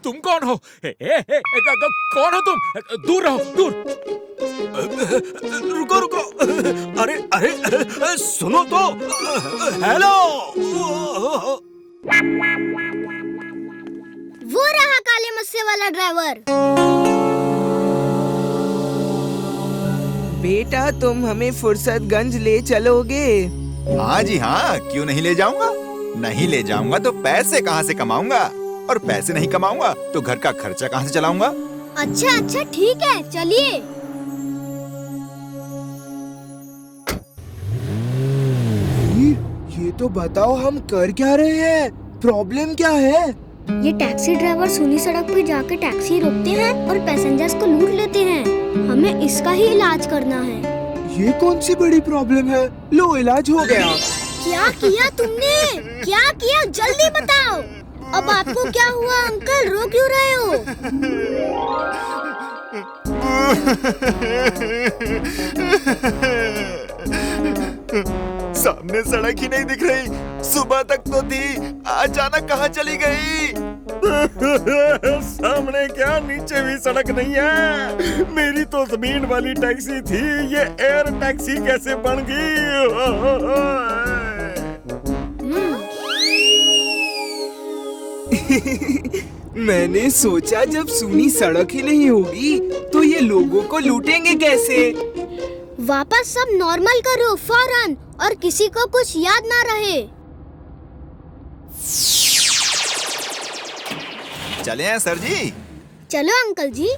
तुम कौन हो? कौन हो तुम? दूर रहो, दूर। रुको रुको, अरे अरे सुनो तो, हेलो। वो रहा काले मस्से वाला ड्राइवर। बेटा तुम हमें फुर्सतगंज ले चलोगे? हाँ जी हाँ, क्यों नहीं ले जाऊंगा। नहीं ले जाऊंगा तो पैसे कहाँ से कमाऊंगा, और पैसे नहीं कमाऊंगा तो घर का खर्चा कहाँ से चलाऊंगा। अच्छा अच्छा ठीक है, चलिए। ये तो बताओ हम कर क्या रहे हैं? प्रॉब्लम क्या है? ये टैक्सी ड्राइवर सूनी सड़क पे जाके टैक्सी रोकते हैं और पैसेंजर्स को लूट लेते हैं। हमें इसका ही इलाज करना है। ये कौन सी बड़ी प्रॉब्लम है? लो इलाज हो गया। क्या किया तुमने? क्या किया? जल्दी बताओ। अब आपको क्या हुआ अंकल? रो क्यों रहे हो? सामने सड़क ही नहीं दिख रही। सुबह तक तो थी, अचानक कहाँ चली गई? सामने क्या, नीचे भी सड़क नहीं है। मेरी तो जमीन वाली टैक्सी थी, ये एयर टैक्सी कैसे बन गई? मैंने सोचा जब सूनी सड़क ही नहीं होगी तो ये लोगों को लूटेंगे कैसे? वापस सब नॉर्मल करो फौरन, और किसी को कुछ याद ना रहे। चले हैं सर जी? चलो अंकल जी।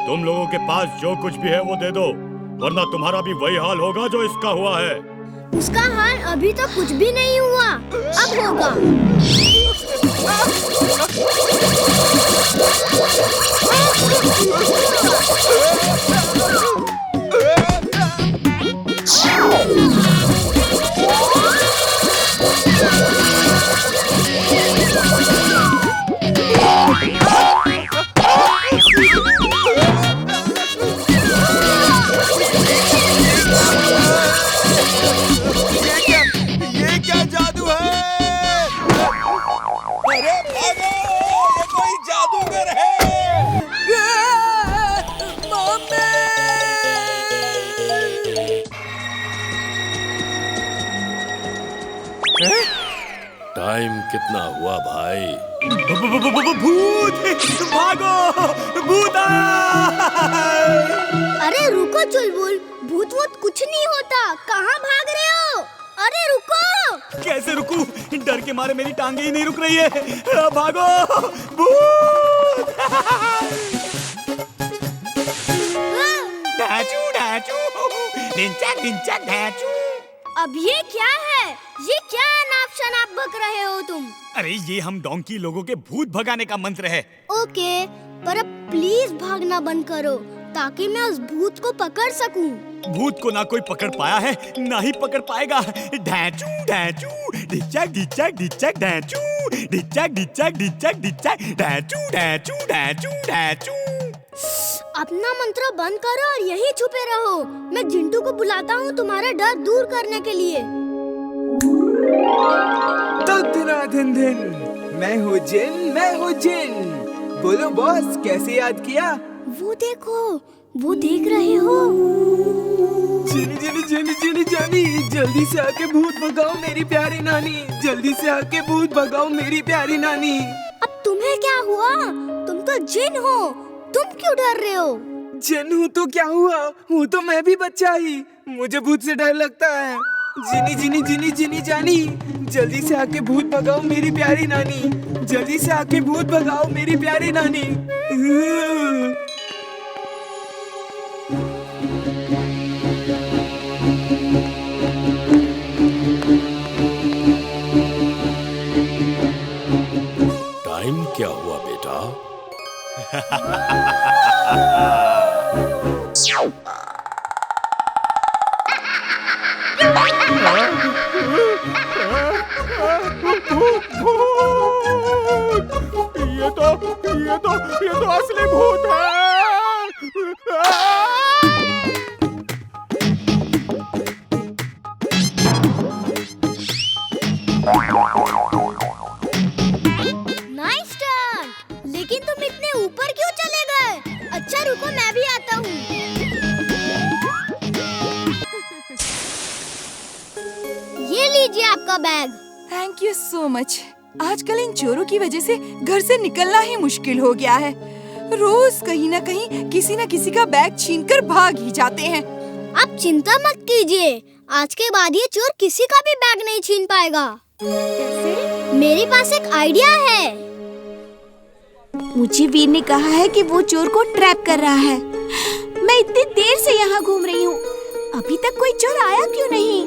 तुम लोगों के पास जो कुछ भी है वो दे दो, वरना तुम्हारा भी वही हाल होगा जो इसका हुआ है। उसका हाल अभी तो कुछ भी नहीं हुआ, अब होगा। ये क्या जादू है? अरे भागो, ये कोई जादूगर है। टाइम कितना हुआ भाई? भूत! भागो! भूत आया! अरे रुको चुलबुल, भूत वूत कुछ नहीं होता। कहाँ भाग रहे हो? अरे रुको! कैसे रुकूं? डर के मारे मेरी टांगे ही नहीं रुक रही है। भागो! भूत! ढांचू ढांचू, ढिंचैक ढिंचैक ढांचू। अब ये क्या है? ये क्या अनाप शनाप बक रहे हो तुम? अरे ये हम डोंकी लोगों के भूत भगाने का मंत्र है। ओके, पर अब प्लीज भागना बंद करो ताकि मैं उस भूत को पकड़ सकूं। भूत को ना कोई पकड़ पाया है, ना ही पकड़ पाएगा। ढांचू ढांचू, ढिंचैक ढिंचैक ढिंचैक ढांचू, ढिंचैक ढिंचैक ढिंचैक ढिंचैक ढांचू ढांचू ढांचू ढांचू। अपना मंत्र बंद करो और यहीं छुपे रहो। मैं जिंटू को बुलाता हूँ तुम्हारा डर दूर करने के लिए। दिन मैं हूँ जिन। बोलो बॉस, कैसे याद किया? वो देखो, वो देख रहे हो? जानी, जल्दी से आके भूत भगाओ मेरी प्यारी नानी। जल्दी से आके भूत भगाओ मेरी प्यारी नानी। अब तुम्हें क्या हुआ? तुम तो जिन हो, तुम क्यों डर रहे हो? जिन हूँ तो क्या हुआ, हूँ तो मैं भी बच्चा ही। मुझे भूत से डर लगता है। जिनी जानी, जल्दी से आके भूत भगाओ मेरी प्यारी नानी। जल्दी से आके भूत भगाओ मेरी प्यारी नानी। टाइम क्या हुआ बेटा? भूत! Bag. Thank you so much. आजकल इन चोरों की वजह से घर से निकलना ही मुश्किल हो गया है। रोज कहीं न कहीं किसी न किसी का बैग छीनकर भाग ही जाते हैं। आप चिंता मत कीजिए, आज के बाद ये चोर किसी का भी बैग नहीं छीन पाएगा। कैसे? मेरे पास एक आइडिया है। मुझे वीर ने कहा है कि वो चोर को ट्रैप कर रहा है। मैं इतनी देर से यहाँ घूम रही हूँ, अभी तक कोई चोर आया क्यों नहीं?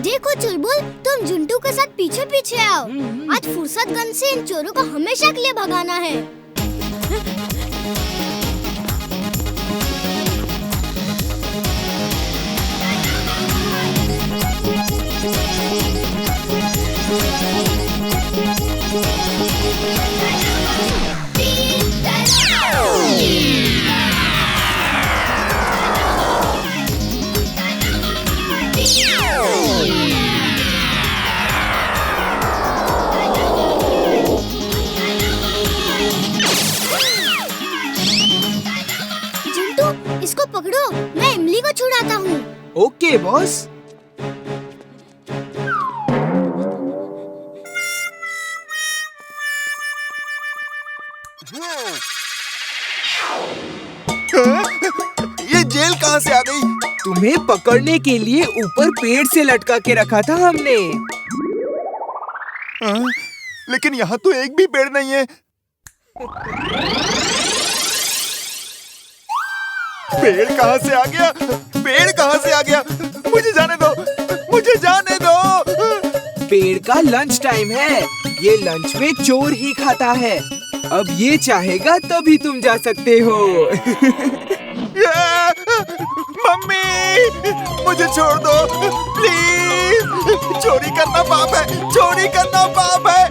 देखो चुलबुल, तुम जुंटू के साथ पीछे पीछे आओ। आज फुर्सतगंज से इन चोरों को हमेशा के लिए भगाना है। इसको पकड़ो, मैं इमली को छुड़ाता हूँ। Okay boss. ये जेल कहाँ से आ गई? तुम्हें पकड़ने के लिए ऊपर पेड़ से लटका के रखा था हमने। लेकिन यहाँ तो एक भी पेड़ नहीं है। पेड़ कहाँ से आ गया? पेड़ कहाँ से आ गया? मुझे जाने दो, मुझे जाने दो। पेड़ का लंच टाइम है, ये लंच में चोर ही खाता है। अब ये चाहेगा तभी तुम जा सकते हो। मम्मी, मुझे छोड़ दो प्लीज। चोरी करना पाप है, चोरी करना पाप है।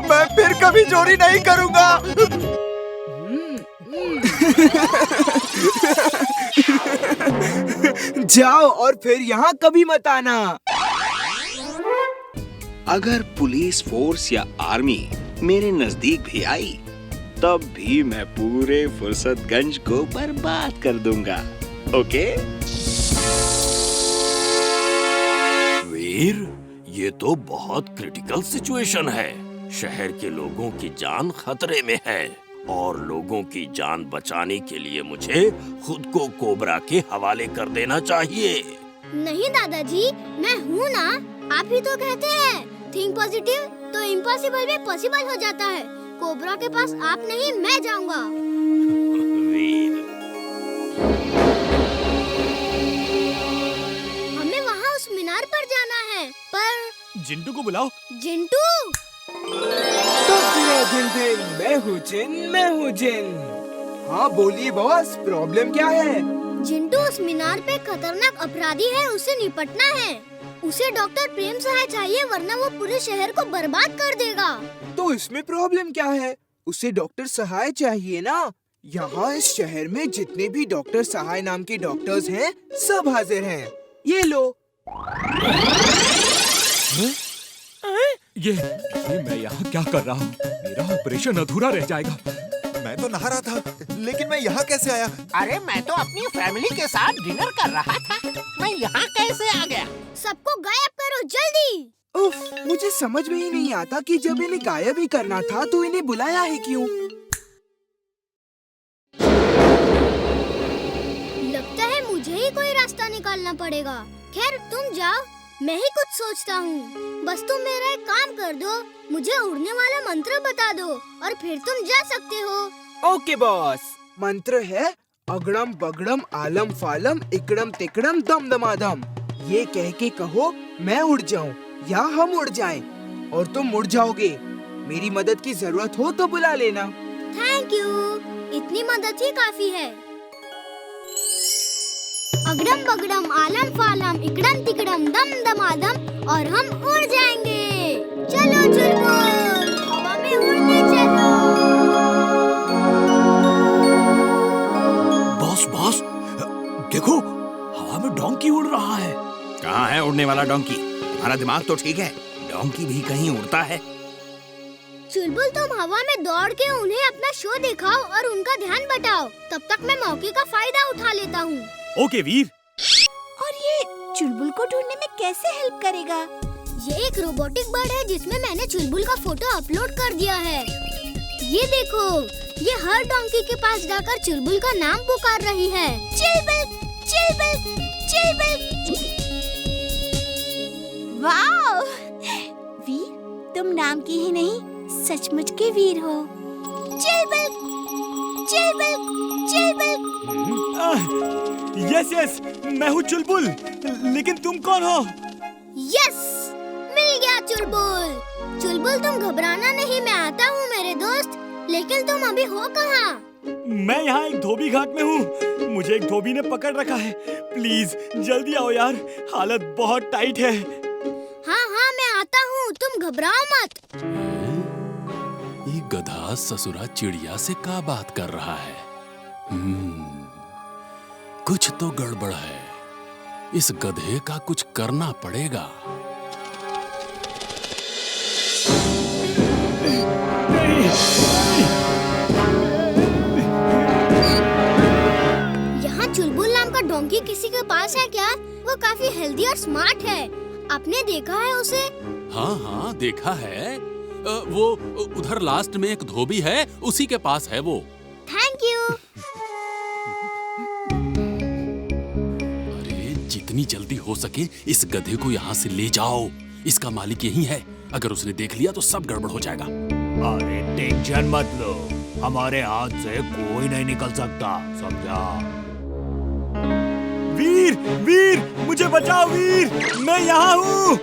मैं फिर कभी चोरी नहीं करूँगा। जाओ और फिर यहाँ कभी मत आना। अगर पुलिस फोर्स या आर्मी मेरे नजदीक भी आई, तब भी मैं पूरे फुर्सतगंज को बर्बाद कर दूंगा। ओके? वीर, ये तो बहुत क्रिटिकल सिचुएशन है। शहर के लोगों की जान खतरे में है और लोगों की जान बचाने के लिए मुझे खुद को कोबरा के हवाले कर देना चाहिए। नहीं दादाजी, मैं हूँ ना। आप ही तो कहते हैं थिंक पॉजिटिव तो इम्पॉसिबल भी पॉसिबल हो जाता है। कोबरा के पास आप नहीं, मैं जाऊंगा। वीर, हमें वहाँ उस मीनार पर जाना है, पर जिंटू को बुलाओ। जिंटू, मैं हूँ जिन, मैं हूँ जिन। हाँ बोलिए बॉस, प्रॉब्लम क्या है? जिंटू उस मीनार पे खतरनाक अपराधी है, उसे निपटना है। उसे डॉक्टर प्रेम सहाय चाहिए, वरना वो पूरे शहर को बर्बाद कर देगा। तो इसमें प्रॉब्लम क्या है? उसे डॉक्टर सहाय चाहिए ना। यहाँ इस शहर में जितने भी डॉक्टर सहाय नाम के डॉक्टर्स हैं, सब हाजिर हैं। ये लो। ये मैं यहाँ क्या कर रहा हूँ? मेरा ऑपरेशन अधूरा रह जाएगा। मैं तो नहा रहा था, लेकिन मैं यहाँ कैसे आया? अरे मैं तो अपनी फैमिली के साथ डिनर कर रहा था, मैं यहाँ कैसे आ गया? सबको गायब करो जल्दी। उफ, मुझे समझ में ही नहीं आता कि जब इन्हें गायब ही करना था तो इन्हें बुलाया है क्यों? लगता है मुझे ही कोई रास्ता निकालना पड़ेगा। खैर तुम जाओ, मैं ही कुछ सोचता हूँ। बस तुम मेरा एक काम कर दो, मुझे उड़ने वाला मंत्र बता दो और फिर तुम जा सकते हो। Okay boss. मंत्र है अगड़म बगड़म आलम फालम इकड़म तिकड़म दम दमादम। ये कह के कहो मैं उड़ जाऊं या हम उड़ जाएं और तुम उड़ जाओगे। मेरी मदद की जरूरत हो तो बुला लेना। थैंक यू, इतनी मदद ही काफी है। अगड़म बगड़म आलम फालम इकड़म तिकड़म दम दमादम और हम उड़ जाएंगे। चलो चुलबुल, हवा में उड़ने चलो। बॉस बॉस, देखो हवा में डोंकी उड़ रहा है। कहाँ है उड़ने वाला डोंकी? हमारा दिमाग तो ठीक है, डोंकी भी कहीं उड़ता है। चुलबुल, तुम हवा में दौड़ के उन्हें अपना शो दिखाओ और उनका ध्यान बटाओ। तब तक मैं मौके का फायदा उठा लेता हूँ। ओके वीर। और ये चुलबुल को ढूंढने में कैसे हेल्प करेगा? ये एक रोबोटिक बर्ड है जिसमें मैंने चुलबुल का फोटो अपलोड कर दिया है। ये देखो, ये हर डोंकी के पास जाकर चुलबुल का नाम पुकार रही है। चुलबुल, चुलबुल, चुलबुल। वाह! वीर, तुम नाम की ही नहीं, सचमुच के वीर हो। चुलबुल, चुलबुल, चुलबुल। यस यस, मैं हूँ चुलबुल, लेकिन तुम कौन हो? यस, मिल गया चुलबुल। चुलबुल, तुम घबराना नहीं, मैं आता हूँ मेरे दोस्त। लेकिन तुम अभी हो कहाँ? मैं यहाँ एक धोबी घाट में हूँ। मुझे एक धोबी ने पकड़ रखा है। प्लीज जल्दी आओ यार, हालत बहुत टाइट है। हाँ हाँ, मैं आता हूँ, तुम घबराओ मत। ये गधा ससुरा चिड़िया से क्या बात कर रहा है? कुछ तो गड़बड़ है। इस गधे का कुछ करना पड़ेगा। यहाँ चुलबुल नाम का डोंकी किसी के पास है क्या? वो काफी हेल्दी और स्मार्ट है। आपने देखा है उसे? हाँ हाँ, देखा है। वो उधर लास्ट में एक धोबी है, उसी के पास है वो। Thank you. अरे जितनी जल्दी हो सके इस गधे को यहाँ से ले जाओ। इसका मालिक यही है। अगर उसने देख लिया तो सब गड़बड़ हो जाएगा। अरे टेंशन मत लो, हमारे हाथ से कोई नहीं निकल सकता, समझा? वीर वीर, मुझे बचाओ वीर, मैं यहाँ हूँ।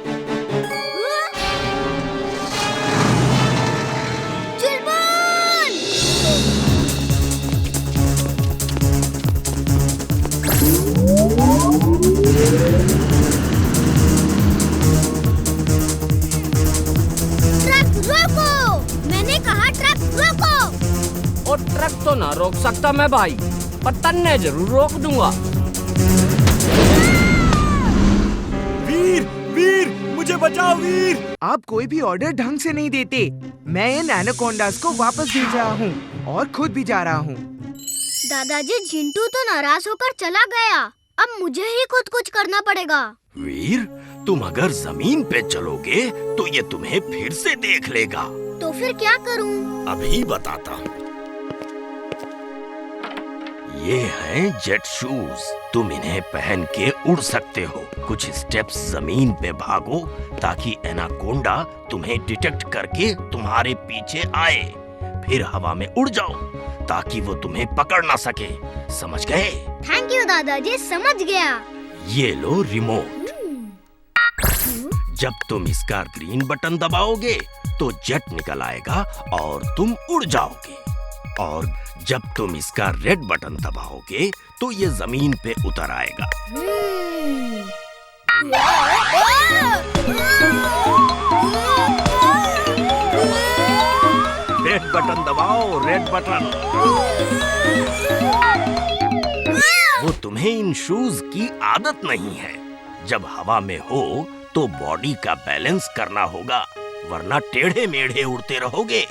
ट्रक रोको, मैंने कहा ट्रक रोको। और ट्रक तो ना रोक सकता मैं भाई, पर तन्ने जरूर रोक दूंगा। वीर वीर, मुझे बचाओ वीर। आप कोई भी ऑर्डर ढंग से नहीं देते। मैं इन एनाकोंडास को वापस भेज रहा हूँ और खुद भी जा रहा हूँ। दादाजी, चिंटू तो नाराज होकर चला गया। अब मुझे ही खुद कुछ करना पड़ेगा। वीर, तुम अगर जमीन पे चलोगे तो ये तुम्हें फिर से देख लेगा। तो फिर क्या करूं? अभी बताता हूँ। ये हैं जेट शूज। तुम इन्हें पहन के उड़ सकते हो। कुछ स्टेप्स जमीन पे भागो ताकि एनाकोंडा तुम्हें डिटेक्ट करके तुम्हारे पीछे आए। फिर हवा में उड़ जाओ ताकि वो तुम्हें पकड़ ना सके। समझ गए? थैंक यू दादाजी, समझ गया। ये लो रिमोट। जब तुम इसका ग्रीन बटन दबाओगे तो जेट निकल आएगा और तुम उड़ जाओगे। और जब तुम इसका रेड बटन दबाओगे तो ये जमीन पे उतर आएगा। रेड बटन दबाओ, रेड बटन। वो तुम्हें इन शूज की आदत नहीं है। जब हवा में हो तो बॉडी का बैलेंस करना होगा, वरना टेढ़े मेढ़े उड़ते रहोगे।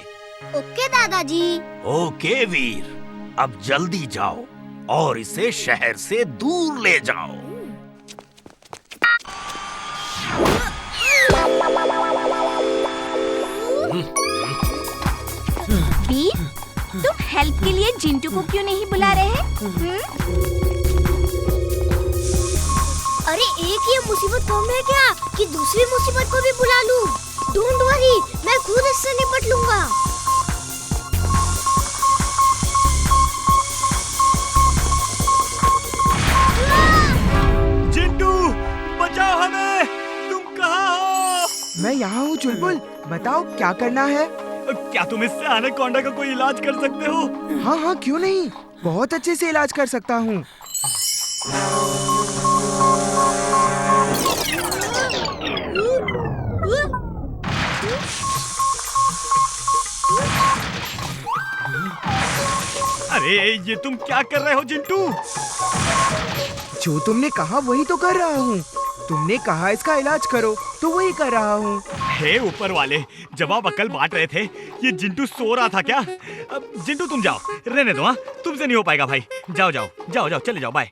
ओके दादाजी। ओके वीर, अब जल्दी जाओ और इसे शहर से दूर ले जाओ। वीर, तुम हेल्प के लिए चिंटू को क्यों नहीं बुला रहे? अरे एक ये मुसीबत कम है क्या कि दूसरी मुसीबत को भी बुला लूं? डोंट वरी, मैं खुद इससे निपट लूंगा। चिंटू, बचाओ हमें, तुम कहाँ हो? मैं यहाँ हूँ चुलबुल, बताओ क्या करना है? क्या तुम इससे एनाकोंडा का कोई इलाज कर सकते हो? हाँ हाँ, क्यों नहीं, बहुत अच्छे से इलाज कर सकता हूँ। अरे ये तुम क्या कर रहे हो जिंटू? जो तुमने कहा वही तो कर रहा हूँ। तुमने कहा इसका इलाज करो तो वही कर रहा हूँ। हे ऊपर वाले, जब आप अकल बांट रहे थे ये जिंटू सो रहा था क्या? अब जिंटू तुम जाओ, रहने दो। हाँ, तुमसे नहीं हो पाएगा भाई। जाओ जाओ जाओ जाओ, चले जाओ, बाय।